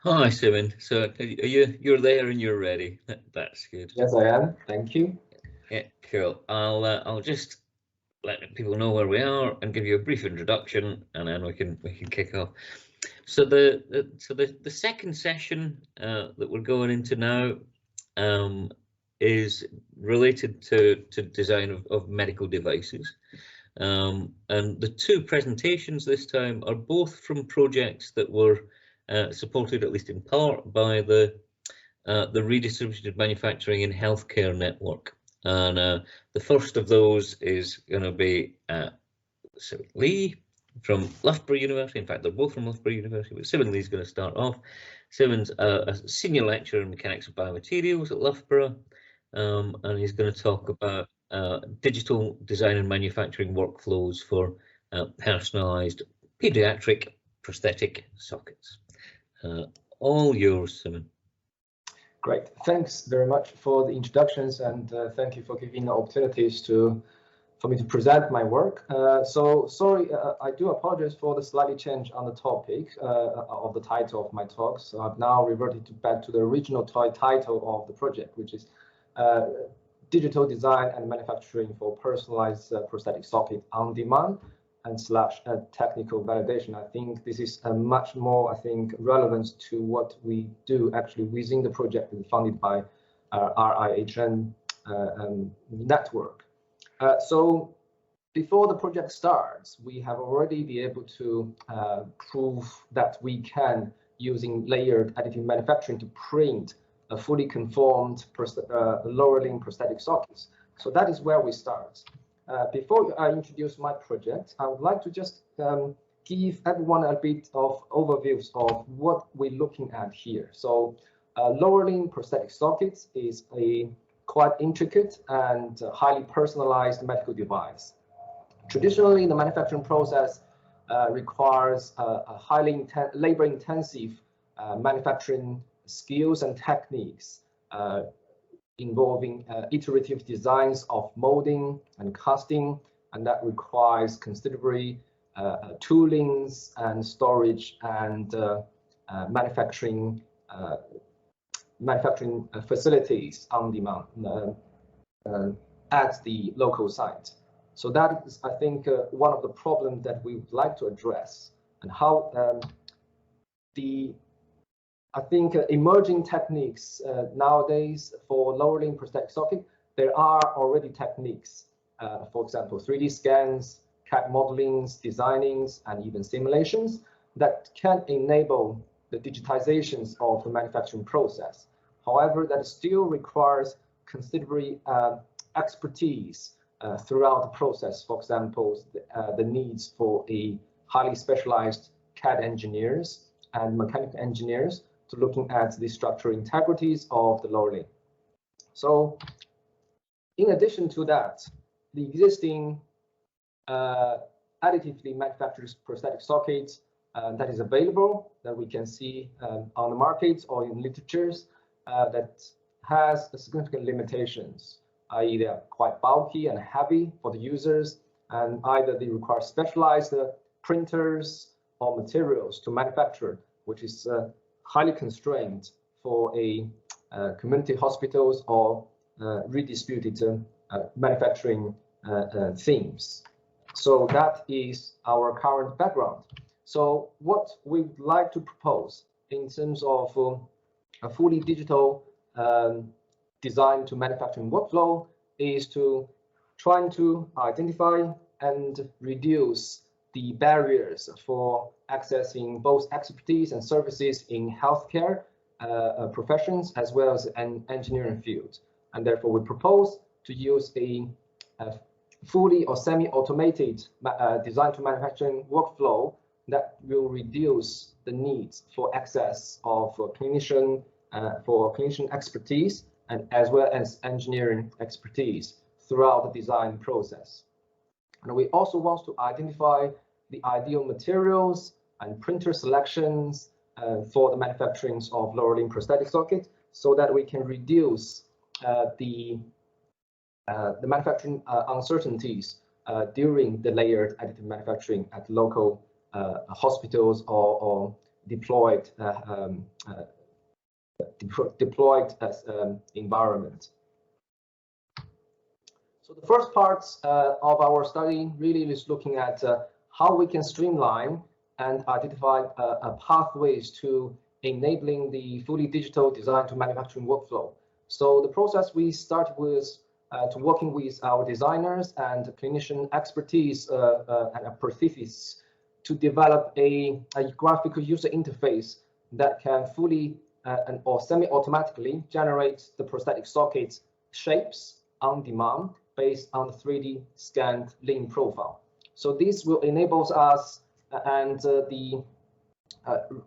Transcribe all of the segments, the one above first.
Hi, Simin. So you're there and you're ready. That's good. Yes, I am. Thank you. Yeah, cool. I'll just let people know where we are and give you a brief introduction, and then we can kick off. So the second session that we're going into now is related to design of medical devices. And the two presentations this time are both from projects that were supported, at least in part, by the Redistributed Manufacturing in Healthcare Network. And the first of those is going to be Lee from Loughborough University. In fact, they're both from Loughborough University, but Simin Lee's going to start off. Simin's a senior lecturer in mechanics of biomaterials at Loughborough, and he's going to talk about digital design and manufacturing workflows for personalised paediatric prosthetic sockets. All yours, Simin. Great. Thanks very much for the introductions, and thank you for giving the opportunities for me to present my work. So sorry, I do apologize for the slightly change on the topic of the title of my talk. So I've now reverted back to the original title of the project, which is Digital Design and Manufacturing for Personalized Prosthetic Socket on Demand and / technical validation. I think this is much more, relevant to what we do actually within the project funded by RIHN network. So before the project starts, we have already been able to prove that we can, using layered additive manufacturing, to print a fully conformed lower limb prosthetic sockets. So that is where we start. Before I introduce my project, I would like to just give everyone a bit of overviews of what we're looking at here. So lower limb prosthetic sockets is a quite intricate and highly personalized medical device. Traditionally, the manufacturing process requires a highly labor-intensive manufacturing skills and techniques involving iterative designs of molding and casting, and that requires considerable toolings and storage and manufacturing facilities on demand at the local site. So that is, I think, one of the problems that we would like to address, and how emerging techniques nowadays for lower limb prosthetic socket, there are already techniques, for example, 3D scans, CAD modelings, designings, and even simulations that can enable the digitizations of the manufacturing process. However, that still requires considerable expertise throughout the process. For example, the needs for a highly specialized CAD engineers and mechanical engineers to looking at the structural integrities of the lower limb. So in addition to that, the existing additively manufactured prosthetic sockets that is available, that we can see on the market or in literatures, that has significant limitations, i.e. they are quite bulky and heavy for the users, and either they require specialized printers or materials to manufacture, which is highly constrained for a community hospitals or redistributed manufacturing themes. So that is our current background. So what we would like to propose in terms of a fully digital design to manufacturing workflow is to trying to identify and reduce the barriers for accessing both expertise and services in healthcare professions as well as an engineering field. And therefore we propose to use a fully or semi-automated design to manufacturing workflow that will reduce the needs for access of clinician expertise and as well as engineering expertise throughout the design process. And we also want to identify the ideal materials and printer selections for the manufacturing of lower limb prosthetic socket, so that we can reduce the manufacturing uncertainties during the layered additive manufacturing at local hospitals or deployed environment. So the first part of our study really is looking at how we can streamline and identify pathways to enabling the fully digital design to manufacturing workflow. So the process we start with to working with our designers and clinician expertise and prosthetists to develop a graphical user interface that can fully or semi-automatically generate the prosthetic socket shapes on demand based on the 3D scanned lean profile. So this will enable us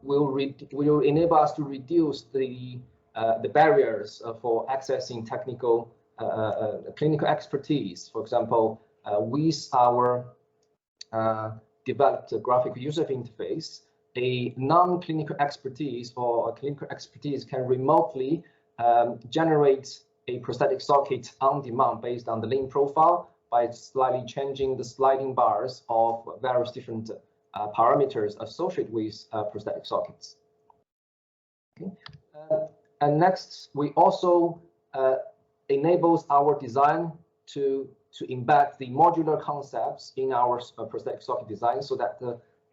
will enable us to reduce the barriers for accessing technical clinical expertise. For example, with our developed graphic user interface, a non-clinical expertise or a clinical expertise can remotely generate a prosthetic socket on demand based on the lean profile by slightly changing the sliding bars of various different parameters associated with prosthetic sockets. Okay. And next, we also enables our design to embed the modular concepts in our prosthetic socket design so that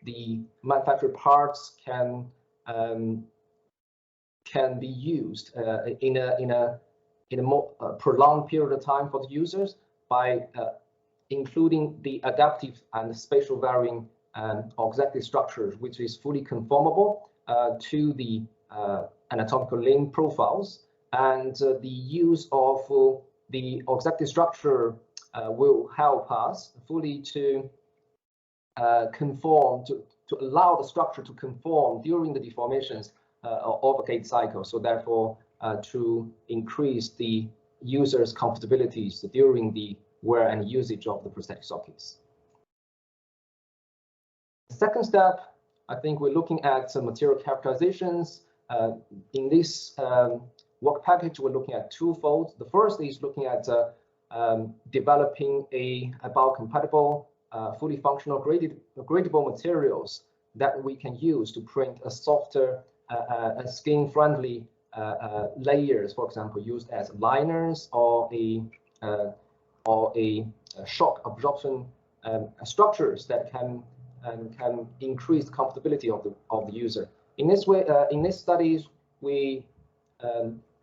the manufactured parts can be used in a more prolonged period of time for the users by including the adaptive and spatial varying auxiliary structures, which is fully conformable to the anatomical lean profiles. And the use of the auxiliary structure will help us fully to conform, to allow the structure to conform during the deformations of a gait cycle. So therefore, to increase the user's comfortabilities during the wear and usage of the prosthetic sockets. The second step, I think we're looking at some material characterizations. In this work package, we're looking at twofold. The first is looking at developing a biocompatible, fully functional gradable materials that we can use to print a softer and skin-friendly layers, for example, used as liners or a shock absorption structures that can increase comfortability of the user. In this way, in this studies, we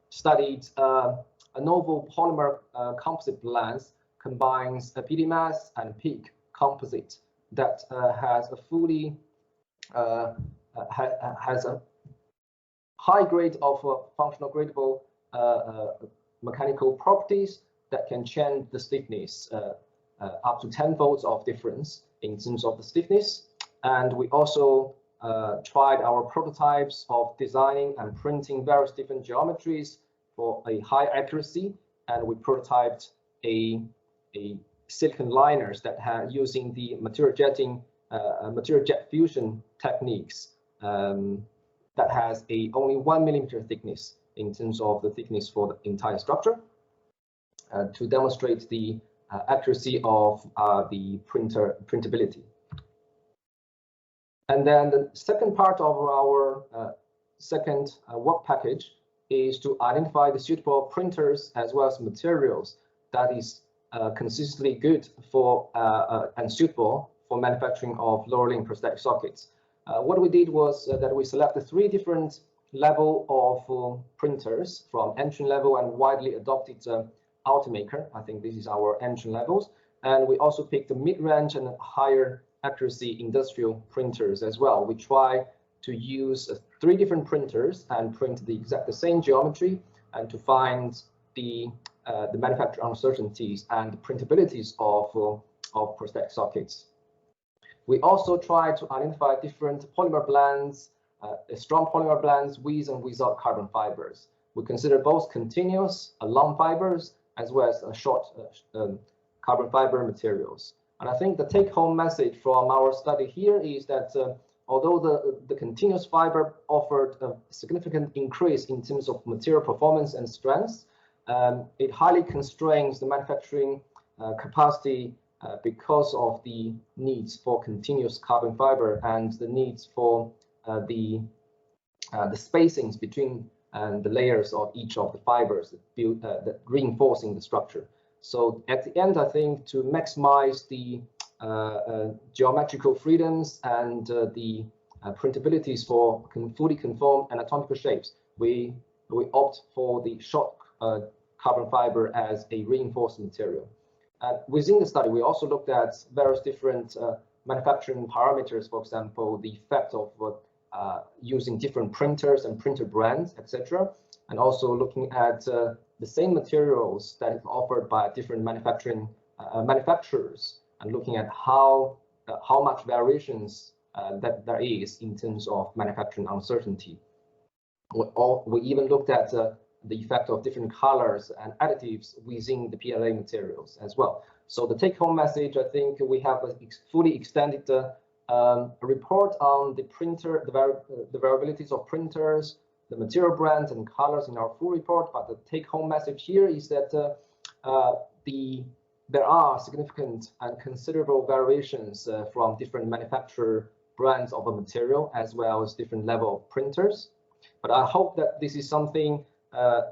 studied a novel polymer composite lens combines a PD mass and PEEK composite that has a fully has a high grade of functional gradable mechanical properties that can change the stiffness up to 10 volts of difference in terms of the stiffness. And we also tried our prototypes of designing and printing various different geometries for a high accuracy, and we prototyped a silicon liners that have using the material jet fusion techniques that has only 1 millimeter thickness in terms of the thickness for the entire structure to demonstrate the accuracy of the printability. And then the second part of our second work package is to identify the suitable printers as well as materials that is consistently good for and suitable for manufacturing of lower limb prosthetic sockets. What we did was that we selected 3 different level of printers from entry level and widely adopted automaker. I think this is our entry levels. And we also picked the mid-range and higher accuracy industrial printers as well. We try to use 3 different printers and print the exact same geometry and to find the manufacturing uncertainties and the printabilities of prosthetic sockets. We also try to identify different polymer blends, strong polymer blends with and without carbon fibers. We consider both continuous long fibers as well as short carbon fiber materials. And I think the take-home message from our study here is that although the continuous fiber offered a significant increase in terms of material performance and strength, it highly constrains the manufacturing capacity because of the needs for continuous carbon fiber and the needs for the the spacings between the layers of each of the fibers that reinforcing the structure. So at the end, I think to maximize the geometrical freedoms and the printabilities for fully conformed anatomical shapes, we opt for the short carbon fiber as a reinforced material. Within the study, we also looked at various different manufacturing parameters, for example, the effect of using different printers and printer brands, etc., and also looking at the same materials that is offered by different manufacturers, and looking at how much variations that there is in terms of manufacturing uncertainty. We even looked at the effect of different colors and additives within the PLA materials as well. So the take-home message, I think we have a fully extended report on the printer, the variabilities of printers, the material brands and colors in our full report. But the take-home message here is that there are significant and considerable variations from different manufacturer brands of a material, as well as different level of printers. But I hope that this is something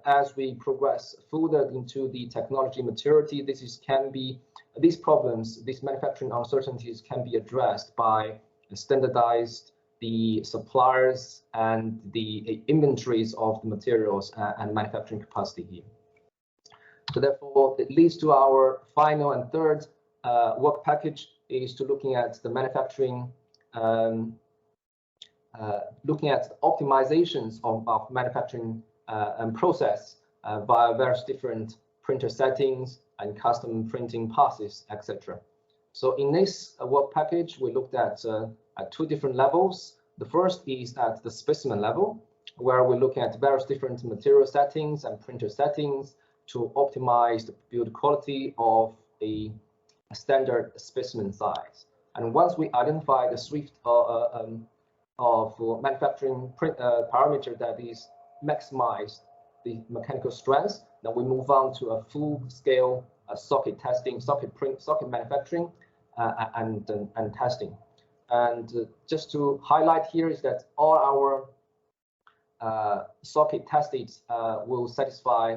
as we progress further into the technology maturity, these problems, these manufacturing uncertainties can be addressed by standardized the suppliers and the inventories of the materials and manufacturing capacity here. So therefore, it leads to our final and third work package is to looking at the manufacturing, looking at optimizations of manufacturing and process via various different printer settings and custom printing passes, etc. So in this work package, we looked at two different levels. The first is at the specimen level, where we're looking at various different material settings and printer settings to optimize the build quality of a standard specimen size. And once we identify the suite of manufacturing parameter that is maximize the mechanical strength, then we move on to a full-scale socket testing, socket manufacturing, and testing. And just to highlight here is that all our socket tested will satisfy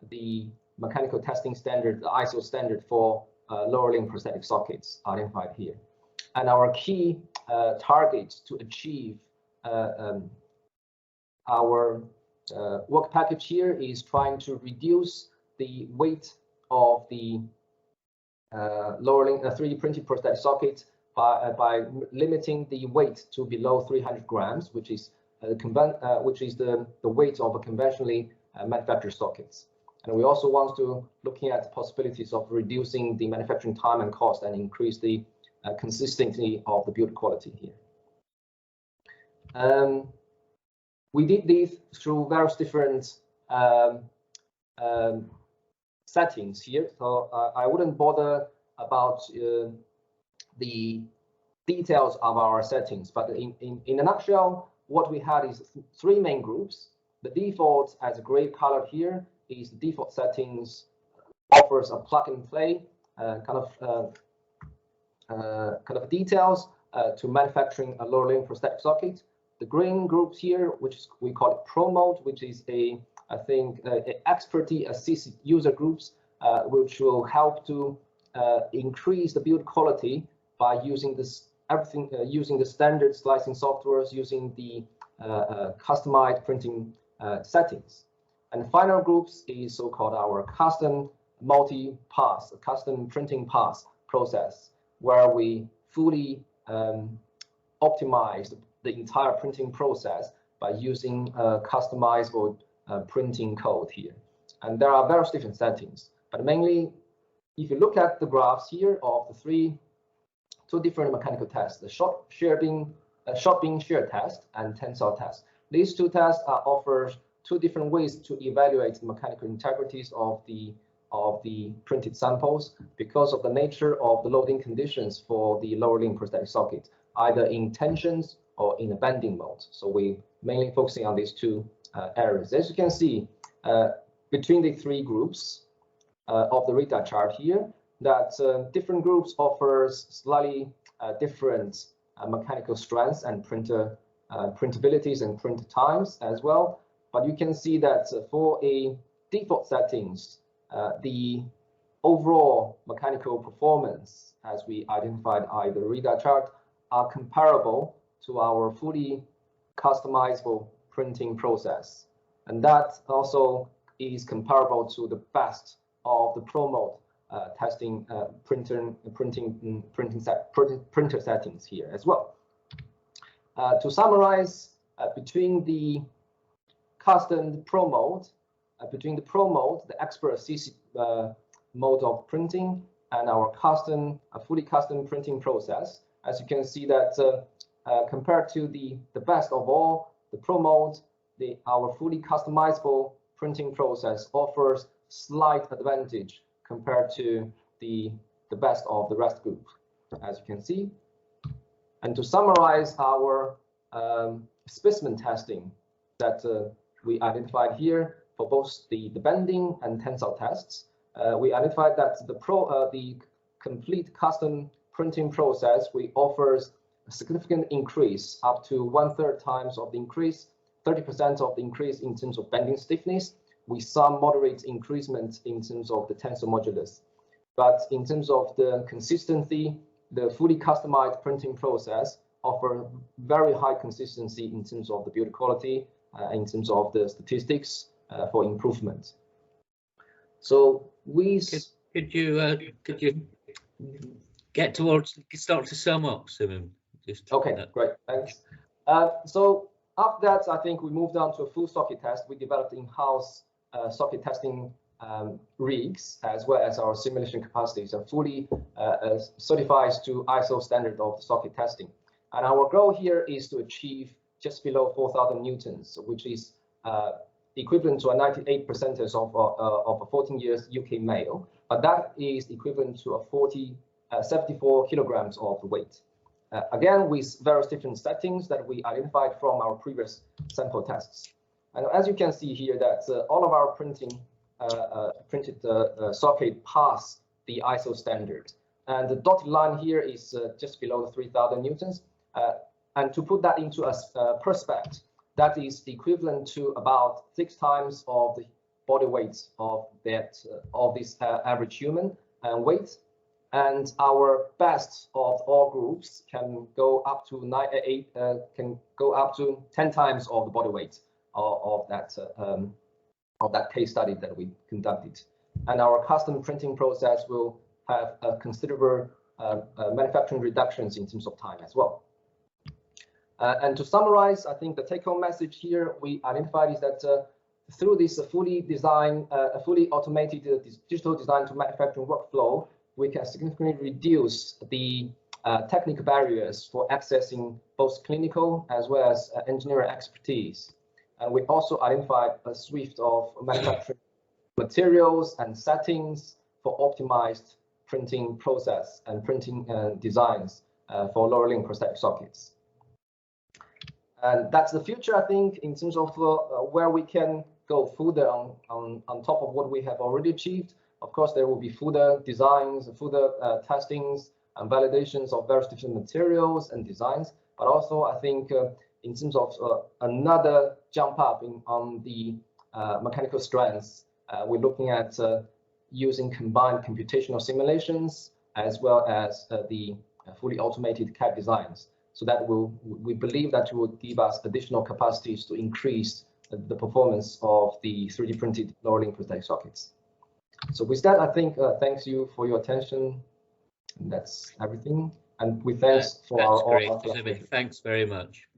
the mechanical testing standard, the ISO standard for lower limb prosthetic sockets identified here. And our key target to achieve our work package here is trying to reduce the weight of the lower limb 3D printed prosthetic socket by limiting the weight to below 300 grams, which is the weight of a conventionally manufactured sockets. And we also want to looking at possibilities of reducing the manufacturing time and cost and increase the consistency of the build quality here. We did this through various different settings here, so I wouldn't bother about the details of our settings, but in a nutshell, what we had is three main groups. The default, as a gray color here, is the default settings, offers a plug-and-play kind of details to manufacturing a lower limb prosthetic socket. The green groups here, which we call it Pro Mode, which is a expertise assisted user groups, which will help to increase the build quality by using using the standard slicing softwares, using the customized printing settings. And the final groups is so-called our custom multi-pass, custom printing pass process, where we fully optimize the entire printing process by using customizable printing code here. And there are various different settings, but mainly, if you look at the graphs here of the two different mechanical tests, the short beam shear test and tensile test. These two tests offer two different ways to evaluate the mechanical integrities of the printed samples because of the nature of the loading conditions for the lower limb prosthetic socket, either in tensions or in a bending mode. So we mainly focusing on these two areas. As you can see, between the three groups of the radar chart here, that different groups offers slightly different mechanical strengths and printer printabilities and print times as well. But you can see that for a default settings, the overall mechanical performance, as we identified by the radar chart, are comparable to our fully customizable printing process. And that also is comparable to the best of the Pro mode testing printer settings here as well. To summarize, between the custom Pro mode, the expert CC mode of printing, and our fully custom printing process, as you can see that compared to the best of all, the Pro mode, our fully customizable printing process offers slight advantage compared to the best of the rest group, as you can see. And to summarize our specimen testing that we identified here for both the bending and tensile tests, we identified that the complete custom printing process offers a significant increase, up to 1/3 times of the increase, 30% of the increase in terms of bending stiffness, with some moderate increasement in terms of the tensile modulus. But in terms of the consistency, the fully customized printing process offers very high consistency in terms of the build quality, in terms of the statistics for improvement. So we could you start to sum up, Simin? Okay, great, thanks. So after that, I think we moved on to a full socket test. We developed in-house socket testing rigs, as well as our simulation capacities are fully certified to ISO standard of socket testing. And our goal here is to achieve just below 4,000 newtons, which is equivalent to a 98% of a 14 years UK male, but that is equivalent to a 74 kilograms of weight. Again, with various different settings that we identified from our previous sample tests. And as you can see here, that all of our printed socket pass the ISO standard. And the dotted line here is just below the 3,000 newtons. And to put that into a perspective, that is equivalent to about 6 times of the body weight of this average human weight. And our best of all groups can go up to 10 times of the body weight of that case study that we conducted. And our custom printing process will have a considerable manufacturing reductions in terms of time as well. And to summarize, I think the take-home message here we identified is that through this fully automated digital design to manufacturing workflow, we can significantly reduce the technical barriers for accessing both clinical as well as engineering expertise. And we also identified a suite of manufacturing materials and settings for optimized printing process and printing designs for lower limb prosthetic sockets. And that's the future, I think, in terms of where we can go further on top of what we have already achieved. Of course, there will be further designs, further testings and validations of various different materials and designs. But also, I think in terms of another jump up on the mechanical strengths, we're looking at using combined computational simulations as well as the fully automated CAD designs. So that we believe that will give us additional capacities to increase the performance of the 3D printed lower limb prosthetic sockets. So with that, I think thanks you for your attention. And that's everything. And we thanks for that's our great. Thanks very much.